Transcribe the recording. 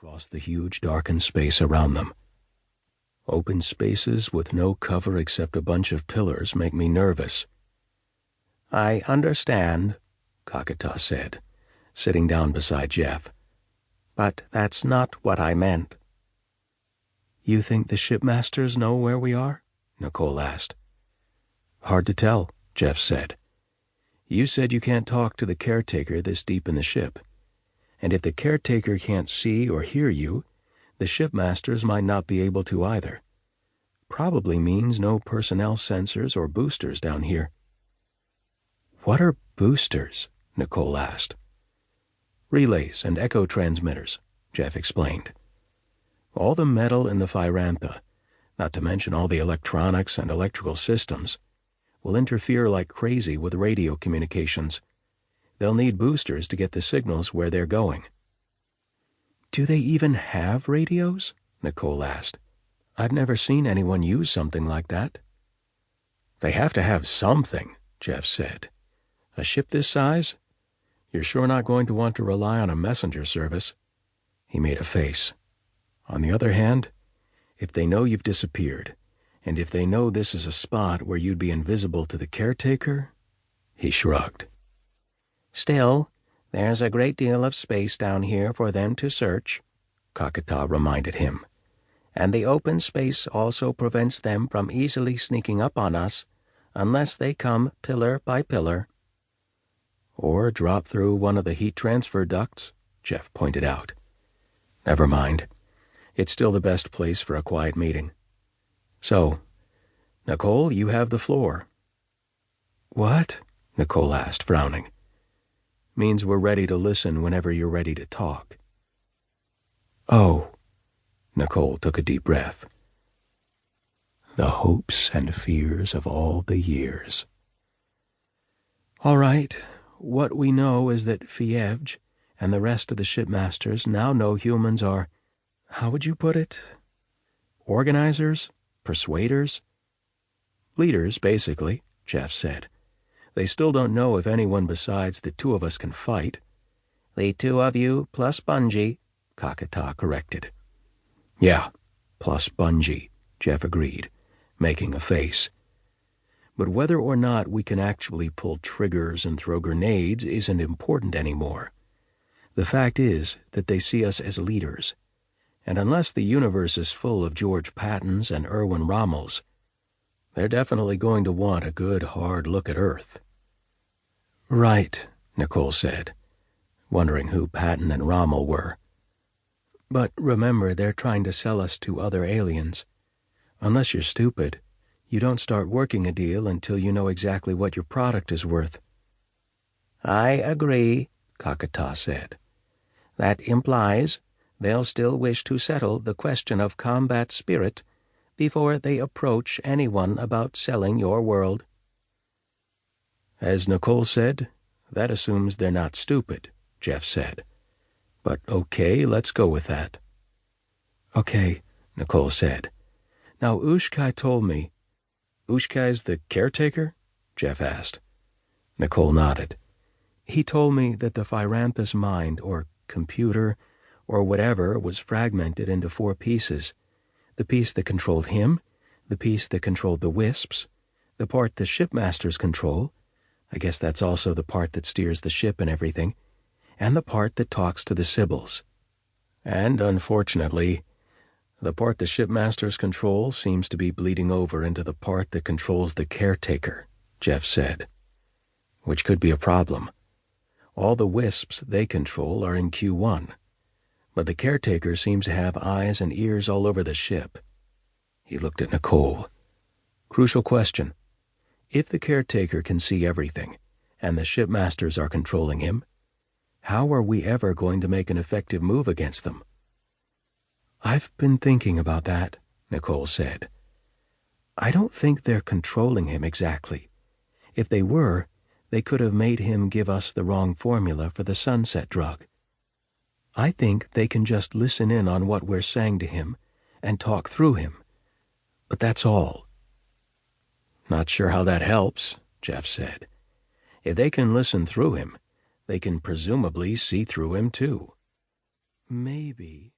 across the huge darkened space around them. Open spaces with no cover except a bunch of pillars make me nervous. "I understand," Kakata said, sitting down beside Jeff. "But that's not what I meant." "You think the shipmasters know where we are?" Nicole asked. "Hard to tell," Jeff said. "You said you can't talk to the caretaker this deep in the ship. And if the caretaker can't see or hear you, the shipmasters might not be able to either. Probably means no personnel sensors or boosters down here." "What are boosters?" Nicole asked. "Relays and echo transmitters," Jeff explained. "All the metal in the Fyrantha, not to mention all the electronics and electrical systems, will interfere like crazy with radio communications. They'll need boosters to get the signals where they're going." "Do they even have radios?" Nicole asked. "I've never seen anyone use something like that." "They have to have something," Jeff said. "A ship this size? You're sure not going to want to rely on a messenger service." He made a face. "On the other hand, if they know you've disappeared, and if they know this is a spot where you'd be invisible to the caretaker," he shrugged. "Still, there's a great deal of space down here for them to search," Kakata reminded him. "And the open space also prevents them from easily sneaking up on us, unless they come pillar by pillar." "Or drop through one of the heat transfer ducts," Jeff pointed out. "Never mind. It's still the best place for a quiet meeting. So, Nicole, you have the floor." "What?" Nicole asked, frowning. "Means we're ready to listen whenever you're ready to talk." "Oh." Nicole took a deep breath. "The hopes and fears of all the years." "All right. What we know is that Fievj and the rest of the shipmasters now know humans are, how would you put it? Organizers? Persuaders?" "Leaders, basically," Jeff said. "They still don't know if anyone besides the two of us can fight." "The two of you plus Bungie," Kakata corrected. "Yeah, plus Bungie," Jeff agreed, making a face. "But whether or not we can actually pull triggers and throw grenades isn't important anymore. The fact is that they see us as leaders, and unless the universe is full of George Pattons and Erwin Rommels, they're definitely going to want a good hard look at Earth." "Right," Nicole said, wondering who Patton and Rommel were. "But remember, they're trying to sell us to other aliens. Unless you're stupid, you don't start working a deal until you know exactly what your product is worth." "I agree," Kakata said. "That implies they'll still wish to settle the question of combat spirit before they approach anyone about selling your world." "As Nicole said, that assumes they're not stupid," Jeff said. "But okay, let's go with that." "Okay," Nicole said. "Now Ushkai told me—" "Ushkai's the caretaker?" Jeff asked. Nicole nodded. "He told me that the Fyrantha's mind, or computer, or whatever, was fragmented into 4 pieces. The piece that controlled him, the piece that controlled the wisps, the part the shipmasters control, I guess that's also the part that steers the ship and everything, and the part that talks to the Sybyls. And, unfortunately, the part the shipmasters control seems to be bleeding over into the part that controls the caretaker," Jeff said. "Which could be a problem. All the wisps they control are in Q1, but the caretaker seems to have eyes and ears all over the ship." He looked at Nicole. "Crucial question. If the caretaker can see everything, and the shipmasters are controlling him, how are we ever going to make an effective move against them?" "I've been thinking about that," Nicole said. "I don't think they're controlling him exactly. If they were, they could have made him give us the wrong formula for the sunset drug. I think they can just listen in on what we're saying to him and talk through him. But that's all." "Not sure how that helps," Jeff said. "If they can listen through him, they can presumably see through him too." "Maybe,"